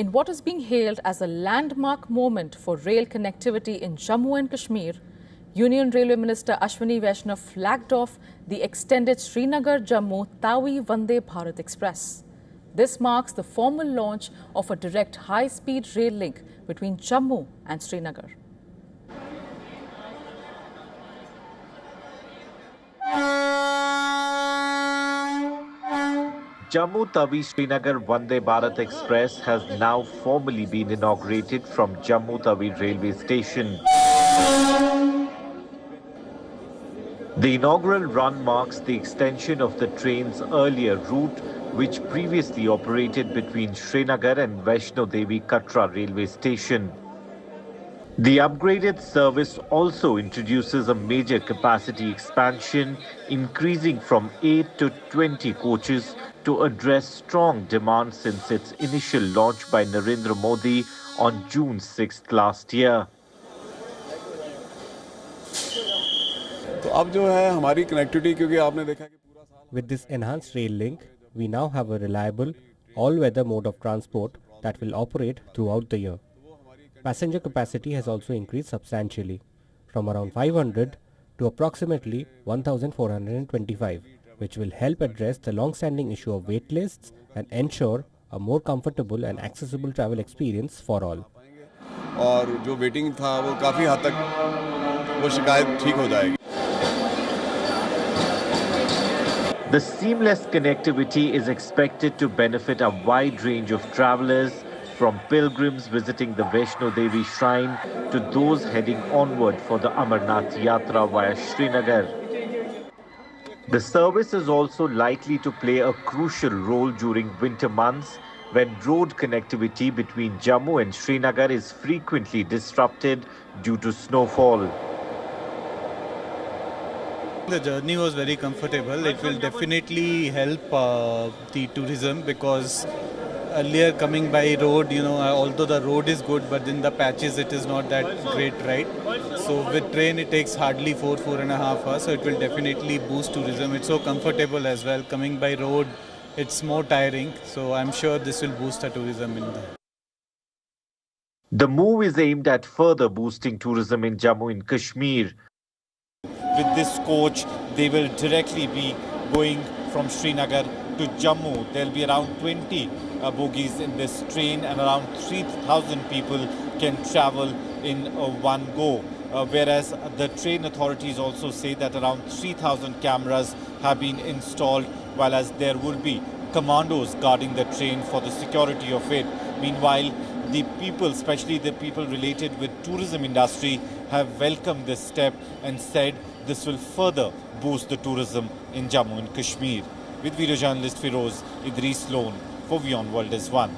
In what is being hailed as a landmark moment for rail connectivity in Jammu and Kashmir, Union Railway Minister Ashwini Vaishnav flagged off the extended Srinagar-Jammu Tawi Vande Bharat Express. This marks the formal launch of a direct high-speed rail link between Jammu and Srinagar. Jammu Tawi Srinagar Vande Bharat Express has now formally been inaugurated from Jammu Tawi railway station. The inaugural run marks the extension of the train's earlier route, which previously operated between Srinagar and Vaishno Devi Katra railway station. The upgraded service also introduces a major capacity expansion, increasing from 8 to 20 coaches to address strong demand since its initial launch by Narendra Modi on June 6th last year. With this enhanced rail link, we now have a reliable, all-weather mode of transport that will operate throughout the year. Passenger capacity has also increased substantially, from around 500 to approximately 1,425, which will help address the long-standing issue of wait lists and ensure a more comfortable and accessible travel experience for all. The seamless connectivity is expected to benefit a wide range of travellers, from pilgrims visiting the Vaishno Devi shrine to those heading onward for the Amarnath Yatra via Srinagar. The service is also likely to play a crucial role during winter months, when road connectivity between Jammu and Srinagar is frequently disrupted due to snowfall. The journey was very comfortable. It will definitely help the tourism, because earlier coming by road, although the road is good, but in the patches it is not that great, right? So with train it takes hardly 4.5 hours, so it will definitely boost tourism. It's so comfortable as well. Coming by road, it's more tiring, so I'm sure this will boost the tourism in there. The move is aimed at further boosting tourism in Jammu and Kashmir. With this coach, they will directly be going from Srinagar to Jammu. There will be around 20 bogies in this train, and around 3,000 people can travel in one go. Whereas the train authorities also say that around 3,000 cameras have been installed, while as there will be commandos guarding the train for the security of it. Meanwhile, the people, especially the people related with tourism industry, have welcomed this step and said this will further boost the tourism in Jammu and Kashmir. With video journalist Firoz Idris Lone for WION World is One.